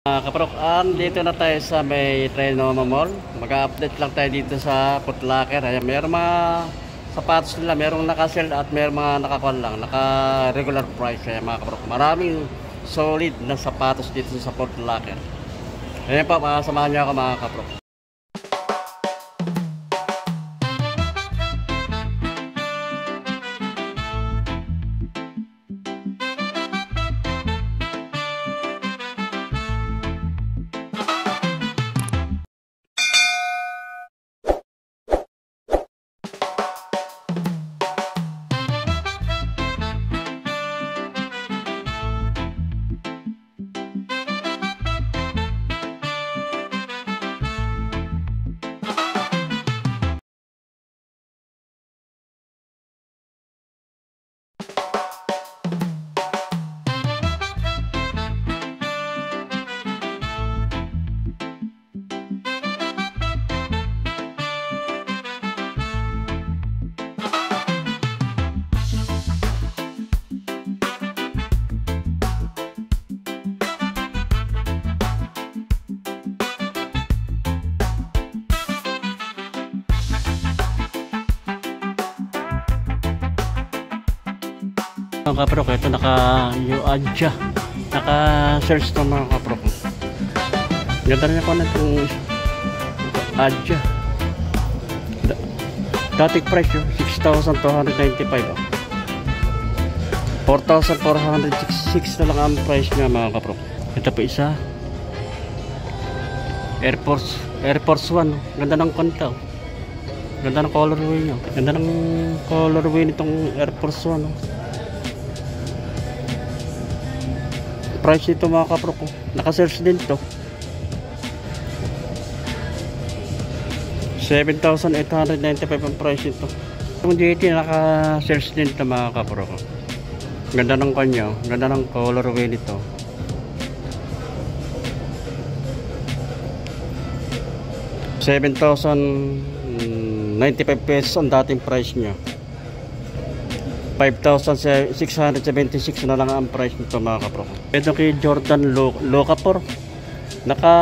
Kaprok, dito na tayo sa may Trinoma Mall. Mag-update lang tayo dito sa Foot Locker. Ayan, mayroong mga sapatos nila, mayroong naka-sale at mayroong mga naka-con lang, naka-regular price. Ayan mga kaprok, maraming solid na sapatos dito sa Foot Locker. Ayan po, samahan niyo ako mga kaprok. Mga kaprok, ito naka-Adja, naka-search to mga kaprok. Ganda rin ako na itong Adja. Dating price yun, 6,295 4,466 na lang ang price niya mga kaprok. Ito po isa Air Force One. Ganda ng kanta, ganda ng colorway niya, ganda ng colorway nitong Air Force One. Price nito mga kaprok, naka-search din to, 7,895 ang price nito. Yung JT naka-search din to mga kaprok. Ganda ng kanya, ganda ng colorway nito. 7,095 pesos ang dating price niya. 5,676 na lang ang price nito mga kaprok. Ito kay Jordan Locator, naka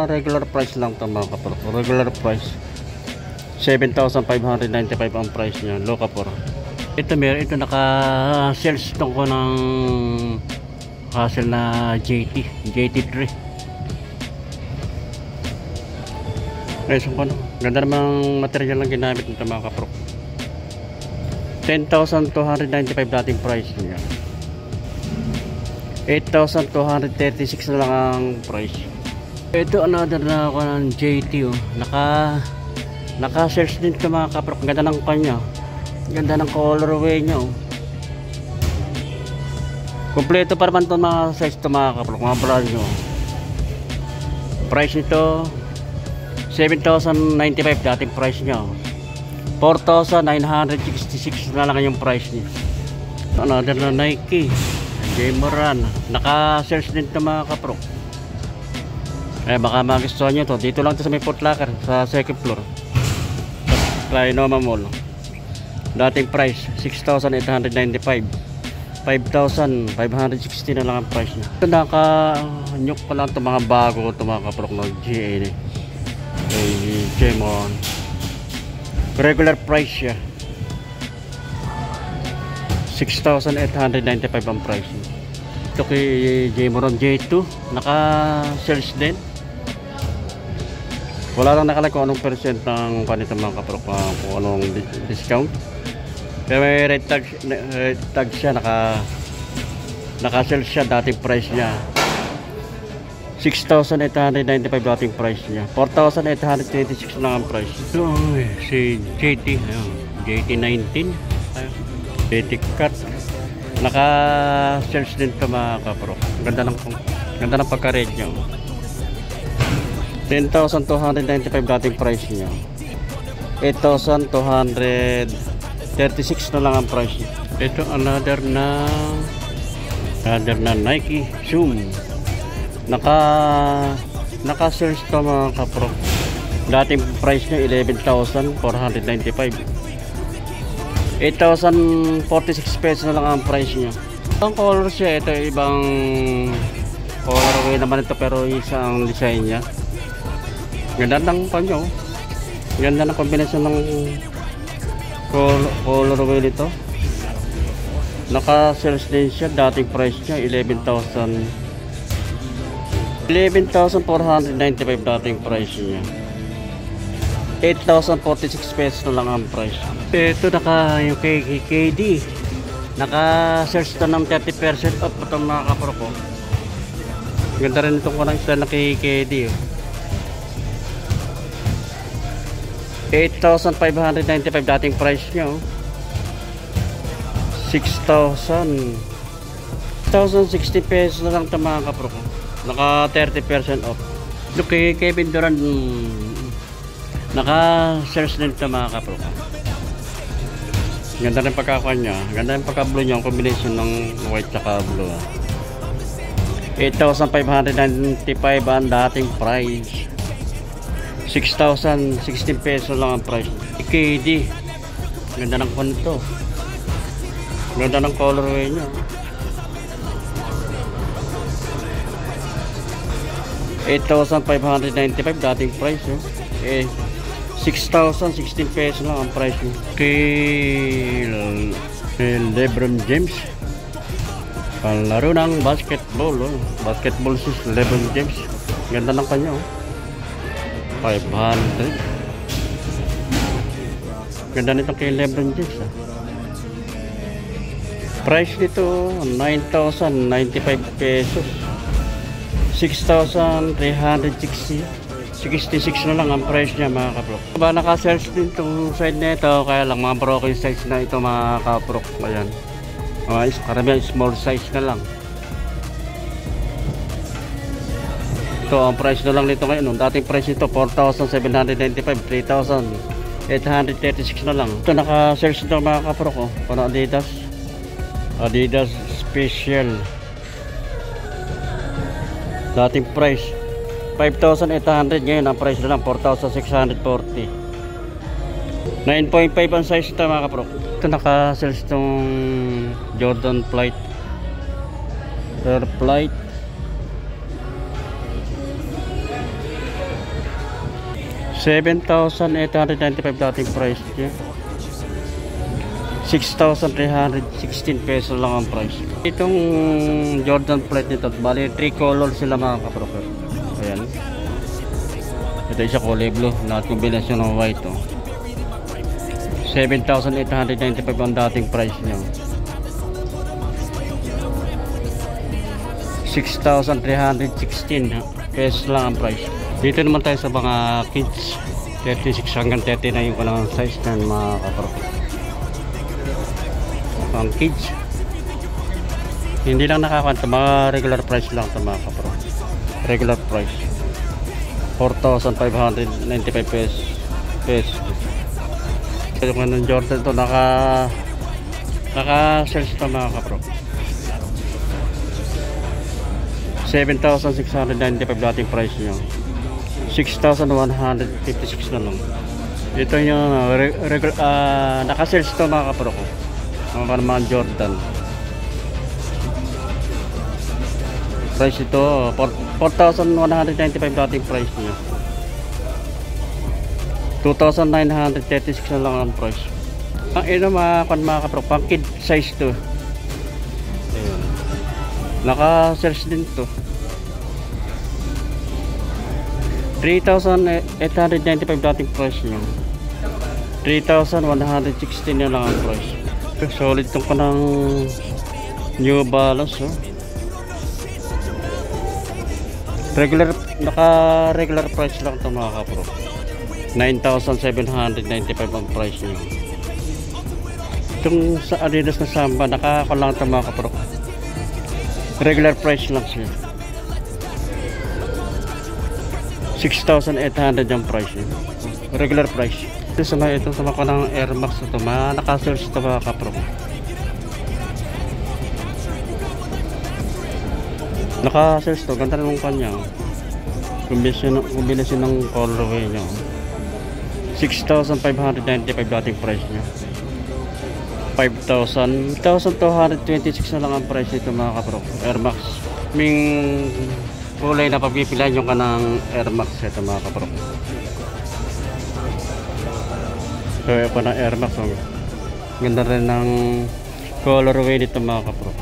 regular price lang ito mga kaprok. Regular price 7,595 ang price niya, Locator. Ito naka sales ito ko ng hassle na JT3. Ayos ko, ganda namang material lang ginamit nito mga kaprok. 10,295 dating price niya. 8,236 na lang ang price. Ito another na ako ng JT naka-search din ito mga kaprok. Ganda ng kanya, ganda ng colorway niya Kompleto pa naman ito mga size ito mga kaprok, mga brand nyo. Price nito 7,095 dating price niya. 4,966 na lang yung price niya. Another na Nike Jamoran, naka-search din ito mga kaprok. Baka magustuhan nyo to. Dito lang ito sa may Foot Locker, sa second floor sa Trinoma Mall. Dating price 6,895, 5,560 na lang ang price niya. Ito naka-nyok pa lang ito mga bago ito mga kaprok ng GA Jamoran. Regular price siya, 6,895 ang price. Ito kay Jamoran J2, naka-search din. Wala lang nakalagay kung anong percent ng kanito mga kaprok, kung anong discount. Pero may red tag siya, naka-search siya. Dating price niya 6,895 dating price niya. 4,826 lang ang price. Ito si JT, JT19, JT Cut, naka-search din ito mga kaprok. Ganda ng pagka-red niya. 10,295 dating price niya. 8,236 na lang ang price niya. Ito another na Nike Zoom, naka-search to mga kaprok. Dating price niya 11,495. 8,046 pesos na lang ang price niya. Ang color siya, ito ibang Colorway naman ito pero isang design niya. Ganda ng panyo. Ganda ng kombinasyon ng colorway nito. Naka-sales din siya. Dating price niya 11,495 dating price niya. 8,046 pesos na lang ang price. Ito yung KD. Naka-search to ng 30% off itong mga kapro ko. Ganda rin itong kunang style na KD. 8,595 dating price niya. 6,000 1,060 pesos na lang ito mga kapro ko. Naka 30% off. Look kay Kevin Durant, naka-search din ito mga kapro ko. Ganda rin pagkakuha niya. Ganda rin pagka-blue niya. Ang combination ng white at blue. 8,595 ang dating price. 6,016 pesos lang ang price. KD. Ganda ng konto. Ganda ng colorway niya. 8,595 dating price. 6,016 pesos lang ang price niya. Kay LeBron James. Palaro ng basketball. Basketball si LeBron James. Ganda ng kanya. 500. Ganda nito kay LeBron James. Price nito 9,095 pesos. 6,366 na lang ang price niya mga kaprok. Diba naka-search din itong side na ito, kaya lang mga broken size na ito mga kaprok. Ayan, karamihan small size na lang. Ito ang price na lang nito ngayon. Dating price nito 4,795, 3,836 na lang. Ito naka-search ito mga kaprok. Para Adidas Special. Dating price 5,800, ngayon ang price na lang 4,640. 9.5 ang size ito mga kapro. Ito naka-sales itong Jordan Flight Air Flight. $7,895 dating price niya. 6,316 pesos lang ang price. Itong Jordan Flight nito, bali 3 color sila mga kapro. Ayan. Ito isa kulay blue na kombinasyon ng white. 7,895 ang dating price niya. 6,316 pesos lang ang price. Dito naman tayo sa mga kids. 36 hanggang 39 yung kanang size ng mga kapro. Pang kids. Hindi lang nakakanta, mga regular price lang ito mga kapro. Regular price 4,595 pesos. Yung ng Jordan to naka-sales ito mga kapro. 7,695 dating price nyo. 6,156 na lang. Ito yung naka-sales ito mga kapro ko. Mga Jordan. Price ito 4,195 dating price niya. 2,936 na lang ang price. Ang ino mga kapro, pang kid size to. Ayun. Naka-search din to. 3,895 dating price niya. 3,116 na lang ang price. Solid tong kanang New Balance. Naka-regular price lang ito mga kapro. 9,795 ang price niya. Itong sa Adidas na Samba, nakakulang ito mga kapro. Regular price lang siya. 6,800 ang price niya. Regular price. Ito sa mga kanang Air Max ito, naka-search ito mga kapro. Naka-search to, ganda rin ng kanya. Kombinasyon ng colorway niya. 6,595 dating price niya. 5,226 na lang ang price nito mga kapro. Air Max. kulay na pagpipilian yung kanang Air Max. Ito mga kaprok. So ito na Air Max. Oh. Ganda rin ng colorway nito mga kaprok.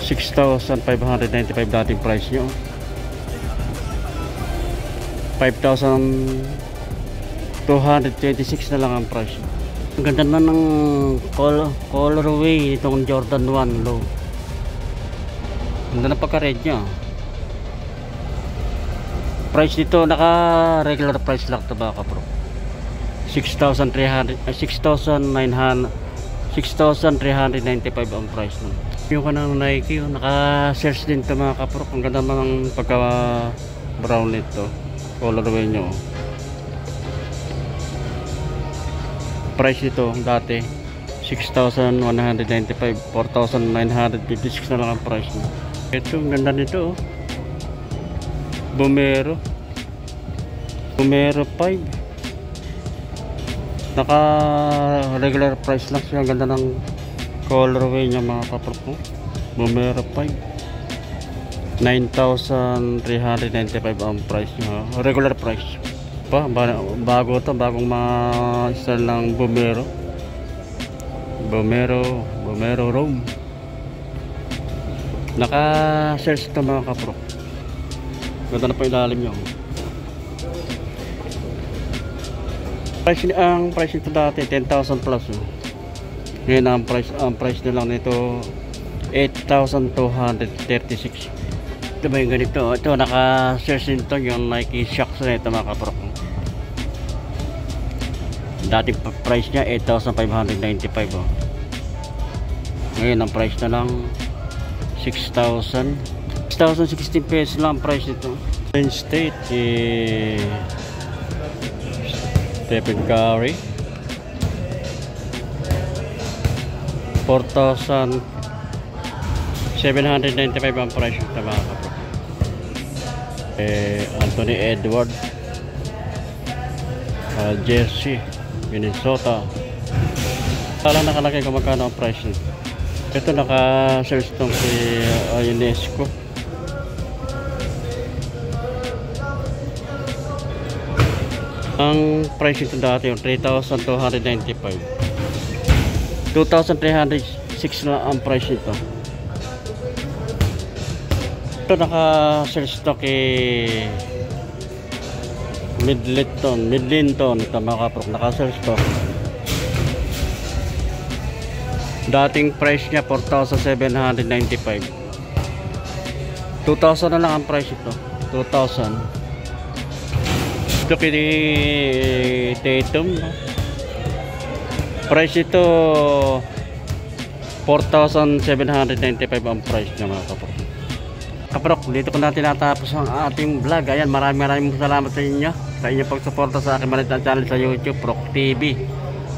6,595 dating price nyo. 5,226 na lang ang price. Ang ganda na ng colorway itong Jordan 1 low. Ganda na pagka-red nya. Price dito naka regular price lang ito mga kapro. 6,395 ang price nun. Yung kanang Nike naka-search din ito mga kapro. Ang ganda naman ng pagka brown nito colorway nyo. Price ito dati 6,195, 4,956 na lang ang price nyo. Ito ang ganda nito. Bomero 5, naka regular price lang siya. Ang ganda ng colorway niya mga kapro ko. Bomero 5, 9,395 ang price niya, regular price pa. Bago to, bagong mga style ng Bomero Rome. Naka-search ito mga kapro. Ganda na po ilalim nyo. Ang price nito dati 10,000 plus. Ngayon ang price na lang nito 8,236. Ito ba yung ganito? Ito naka-search nito yung Nike Shox na ito mga kapro. Dati price niya 8,595. Ngayon ang price na lang 6,016 pesos lang ang price nito. Penn State Stephen Curry 4,795 ang price nito mga kapro. Anthony Edwards jersey Minnesota. Kala nakalagay kung magkano ang price nito. Ito naka-search itong si UNESCO. Ang price nito dati yung 3,295, 2,306 na ang price nito. Ito naka-search ito kay Midlinton ito mga kapro. Naka-search to. Dating price niya 4,795, 2,000 na lang ang price ito. 2,000. Ito kay Tatum, price ito 4,795 ang price niya mga kapro. Kaprok, dito ko na tinatapos ang ating vlog. Ayan, maraming salamat sa inyo sa inyong pagsuporta sa aking maliit channel sa YouTube, Prok TV.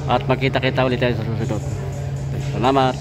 At magkita-kita ulit tayo sa susunod. Salamat.